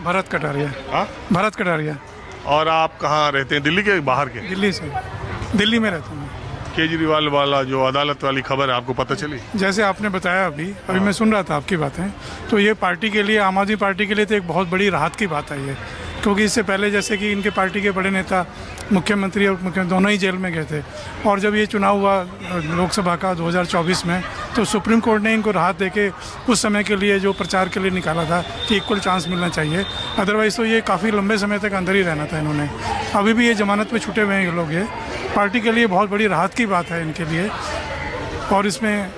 भरत कटारिया। हाँ, भरत कटारिया। और आप कहाँ रहते हैं, दिल्ली के बाहर के? दिल्ली से, दिल्ली में रहता हूँ। केजरीवाल वाला जो अदालत वाली खबर है आपको पता चली? जैसे आपने बताया अभी मैं सुन रहा था आपकी बातें, तो ये पार्टी के लिए, आम आदमी पार्टी के लिए तो एक बहुत बड़ी राहत की बात है ये, क्योंकि इससे पहले जैसे कि इनके पार्टी के बड़े नेता मुख्यमंत्री और मुख्यमंत्री दोनों ही जेल में गए थे, और जब ये चुनाव हुआ लोकसभा का 2024 में, तो सुप्रीम कोर्ट ने इनको राहत देके कुछ समय के लिए जो प्रचार के लिए निकाला था कि इक्वल चांस मिलना चाहिए, अदरवाइज़ तो ये काफ़ी लंबे समय तक अंदर ही रहना था इन्होंने। अभी भी ये जमानत पे छूटे हुए हैं ये लोग। ये पार्टी के लिए बहुत बड़ी राहत की बात है इनके लिए, और इसमें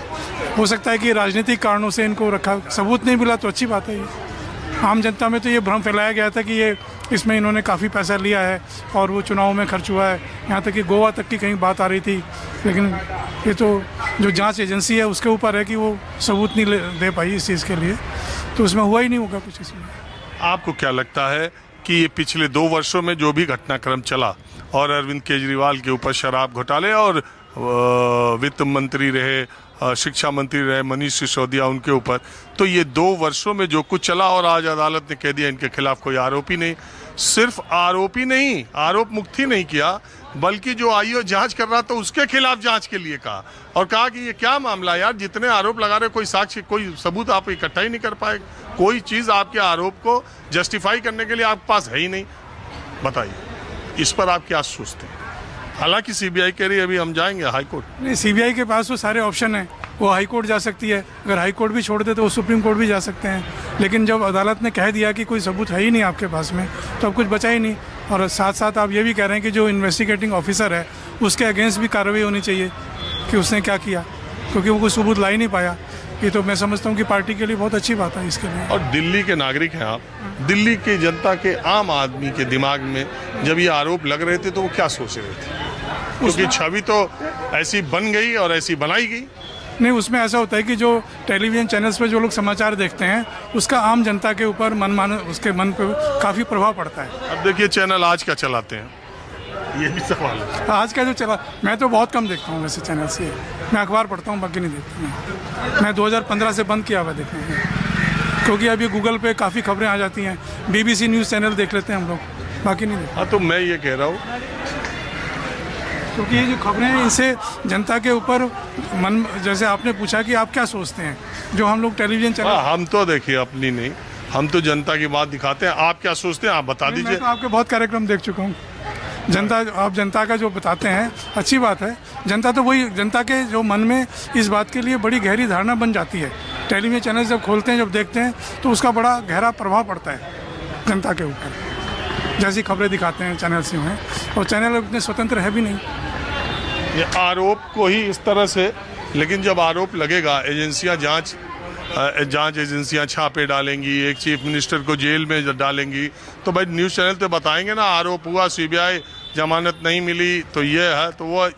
हो सकता है कि राजनीतिक कारणों से इनको रखा, सबूत नहीं मिला तो अच्छी बात है। ये आम जनता में तो ये भ्रम फैलाया गया था कि ये इसमें इन्होंने काफ़ी पैसा लिया है और वो चुनाव में खर्च हुआ है, यहाँ तक कि गोवा तक की कहीं बात आ रही थी, लेकिन ये तो जो जांच एजेंसी है उसके ऊपर है कि वो सबूत नहीं दे पाई इस चीज़ के लिए, तो उसमें हुआ ही नहीं होगा कुछ इसमें। आपको क्या लगता है कि ये पिछले 2 वर्षों में जो भी घटनाक्रम चला, और अरविंद केजरीवाल के ऊपर शराब घोटाले, और वित्त मंत्री रहे, शिक्षा मंत्री रहे मनीष सिसोदिया, उनके ऊपर, तो ये 2 वर्षों में जो कुछ चला, और आज अदालत ने कह दिया इनके खिलाफ कोई आरोपी नहीं, सिर्फ आरोपी नहीं, आरोप मुक्त ही नहीं किया, बल्कि जो आईओ जांच कर रहा था उसके खिलाफ जांच के लिए कहा, और कहा कि ये क्या मामला यार, जितने आरोप लगा रहे, कोई साक्ष्य, कोई सबूत आप इकट्ठा ही नहीं कर पाए, कोई चीज़ आपके आरोप को जस्टिफाई करने के लिए आपके पास है ही नहीं। बताइए, इस पर आप क्या सोचते हैं? हालांकि सीबीआई कह रही है अभी हम जाएंगे हाई कोर्ट। नहीं, सीबीआई के पास तो सारे ऑप्शन हैं, वो हाई कोर्ट जा सकती है, अगर हाई कोर्ट भी छोड़ दे तो वो सुप्रीम कोर्ट भी जा सकते हैं, लेकिन जब अदालत ने कह दिया कि कोई सबूत है ही नहीं आपके पास में, तो अब कुछ बचा ही नहीं। और साथ साथ आप ये भी कह रहे हैं कि जो इन्वेस्टिगेटिंग ऑफिसर है उसके अगेंस्ट भी कार्रवाई होनी चाहिए कि उसने क्या किया, क्योंकि वो कोई सबूत ला ही नहीं पाया। ये तो मैं समझता हूँ कि पार्टी के लिए बहुत अच्छी बात है इसके लिए। और दिल्ली के नागरिक हैं आप, दिल्ली की जनता के, आम आदमी के दिमाग में जब ये आरोप लग रहे थे तो वो क्या सोच रहे थे? क्योंकि छवि तो ऐसी बन गई और ऐसी बनाई गई। नहीं, उसमें ऐसा होता है कि जो टेलीविज़न चैनल्स पे जो लोग समाचार देखते हैं उसका आम जनता के ऊपर उसके मन पे काफ़ी प्रभाव पड़ता है। अब देखिए चैनल आज क्या चलाते हैं, ये भी सवाल है। आज का जो चला, मैं तो बहुत कम देखता हूँ वैसे चैनल से, मैं अखबार पढ़ता हूँ, बाकी नहीं देखता मैं 2015 से बंद किया हुआ देखने को, क्योंकि अब ये गूगल पे काफ़ी खबरें आ जाती हैं, BBC न्यूज़ चैनल देख लेते हैं हम लोग, बाकी नहीं देखते। हाँ, तो मैं ये कह रहा हूँ, क्योंकि ये जो खबरें हैं इनसे जनता के ऊपर मन, जैसे आपने पूछा कि आप क्या सोचते हैं, जो हम लोग टेलीविज़न चैनल, हम तो देखिए अपनी नहीं, हम तो जनता की बात दिखाते हैं। आप क्या सोचते हैं आप बता दीजिए। मैं तो आपके बहुत कार्यक्रम देख चुका हूँ, आप जनता का जो बताते हैं अच्छी बात है, जनता तो वही, जनता के जो मन में इस बात के लिए बड़ी गहरी धारणा बन जाती है, टेलीविजन चैनल जब खोलते हैं, जब देखते हैं तो उसका बड़ा गहरा प्रभाव पड़ता है जनता के ऊपर, जैसी खबरें दिखाते हैं चैनल से हैं, और चैनल इतने स्वतंत्र है भी नहीं। ये आरोप को ही इस तरह से, लेकिन जब आरोप लगेगा, एजेंसियां जांच एजेंसियां छापे डालेंगी, एक चीफ मिनिस्टर को जेल में डालेंगी, तो भाई न्यूज़ चैनल तो बताएंगे ना आरोप हुआ, सीबीआई जमानत नहीं मिली, तो ये है, तो वो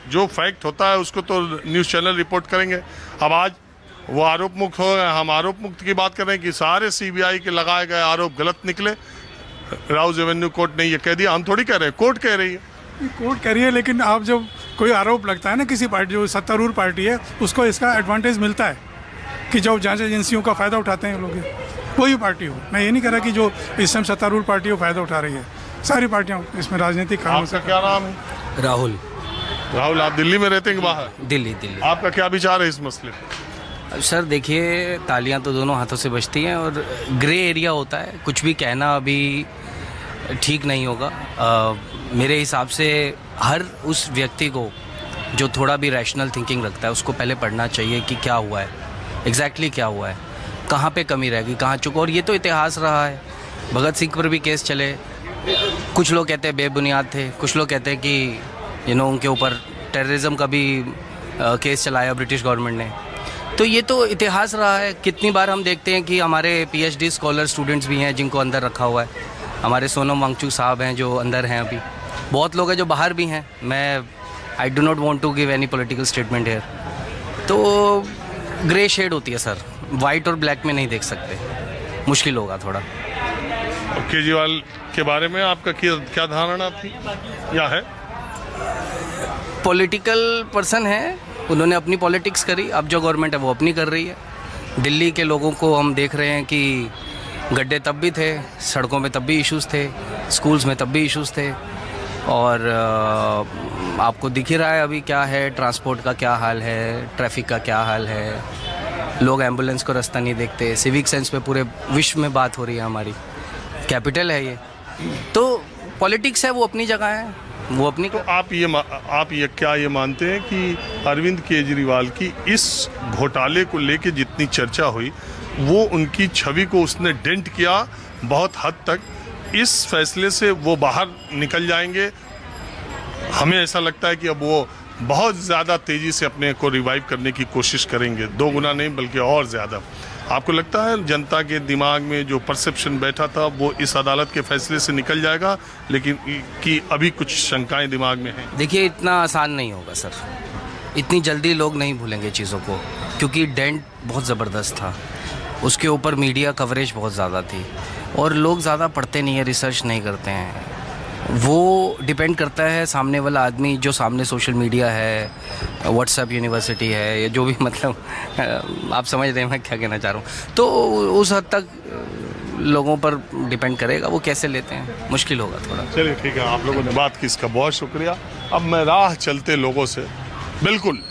जो फैक्ट होता है उसको तो न्यूज़ चैनल रिपोर्ट करेंगे। अब आज वो आरोप मुक्त हो गए, हम आरोप मुक्त की बात कर रहे हैं कि सारे सीबीआई के लगाए गए आरोप गलत निकले। राउज एवेन्यू कोर्ट ने ये कह दिया, हम थोड़ी कह रहे हैं, कोर्ट कह रही है। कोर्ट कह रही है, लेकिन आप जब कोई आरोप लगता है ना किसी पार्टी, जो सत्तारूढ़ पार्टी है, उसको इसका एडवांटेज मिलता है कि जो जांच एजेंसियों का फ़ायदा उठाते हैं लोग, कोई भी पार्टी हो, मैं ये नहीं कह रहा कि जो इस समय सत्तारूढ़ पार्टी हो फ़ायदा उठा रही है, सारी पार्टियाँ इसमें राजनीतिक कारणों से। क्या नाम है? राहुल। राहुल, आप दिल्ली में रहते हैं कि बाहर? दिल्ली। आपका क्या विचार है इस मसले पर? सर देखिए, तालियां तो दोनों हाथों से बजती हैं, और ग्रे एरिया होता है, कुछ भी कहना अभी ठीक नहीं होगा। मेरे हिसाब से हर उस व्यक्ति को जो थोड़ा भी रैशनल थिंकिंग रखता है उसको पहले पढ़ना चाहिए कि क्या हुआ है, एग्जैक्टली क्या हुआ है, कहाँ पे कमी रह गई, कहाँ चुका। और ये तो इतिहास रहा है, भगत सिंह पर भी केस चले, कुछ लोग कहते हैं बेबुनियाद थे, कुछ लोग कहते हैं कि उनके ऊपर टेररिज्म का भी केस चलाया ब्रिटिश गवर्नमेंट ने। तो ये तो इतिहास रहा है। कितनी बार हम देखते हैं कि हमारे PhD स्कॉलर स्टूडेंट्स भी हैं जिनको अंदर रखा हुआ है, हमारे सोनम वांगचुक साहब हैं जो अंदर हैं, अभी बहुत लोग हैं जो बाहर भी हैं। मैं I do not want to give any political statement here. तो ग्रे शेड होती है सर, वाइट और ब्लैक में नहीं देख सकते, मुश्किल होगा थोड़ा। केजरीवाल के बारे में आपका क्या धारणा थी या है? पॉलिटिकल पर्सन है, उन्होंने अपनी पॉलिटिक्स करी, अब जो गवर्नमेंट है वो अपनी कर रही है। दिल्ली के लोगों को हम देख रहे हैं कि गड्ढे तब भी थे, सड़कों में तब भी इश्यूज़ थे, स्कूल्स में तब भी इश्यूज़ थे, और आपको दिख ही रहा है अभी क्या है, ट्रांसपोर्ट का क्या हाल है, ट्रैफिक का क्या हाल है, लोग एम्बुलेंस को रास्ता नहीं देखते, सिविक सेंस पे पूरे विश्व में बात हो रही है, हमारी कैपिटल है ये। तो पॉलिटिक्स है, वो अपनी जगह है, वो अपनी। तो आप ये क्या ये मानते हैं कि अरविंद केजरीवाल की इस घोटाले को लेके जितनी चर्चा हुई वो उनकी छवि को उसने डेंट किया बहुत हद तक, इस फैसले से वो बाहर निकल जाएंगे? हमें ऐसा लगता है कि अब वो बहुत ज़्यादा तेज़ी से अपने को रिवाइव करने की कोशिश करेंगे, 2 गुना नहीं बल्कि और ज़्यादा। आपको लगता है जनता के दिमाग में जो परसेप्शन बैठा था वो इस अदालत के फैसले से निकल जाएगा, लेकिन कि अभी कुछ शंकाएं दिमाग में हैं? देखिए, इतना आसान नहीं होगा सर, इतनी जल्दी लोग नहीं भूलेंगे चीज़ों को, क्योंकि डेंट बहुत ज़बरदस्त था, उसके ऊपर मीडिया कवरेज बहुत ज़्यादा थी, और लोग ज़्यादा पढ़ते नहीं हैं, रिसर्च नहीं करते हैं। वो डिपेंड करता है सामने वाला आदमी, जो सामने सोशल मीडिया है, व्हाट्सएप यूनिवर्सिटी है, या जो भी, मतलब आप समझ रहे हैं मैं क्या कहना चाह रहा हूँ। तो उस हद तक लोगों पर डिपेंड करेगा वो कैसे लेते हैं, मुश्किल होगा थोड़ा। चलिए ठीक है, आप लोगों ने बात की, इसका बहुत शुक्रिया। अब मैं राह चलते लोगों से बिल्कुल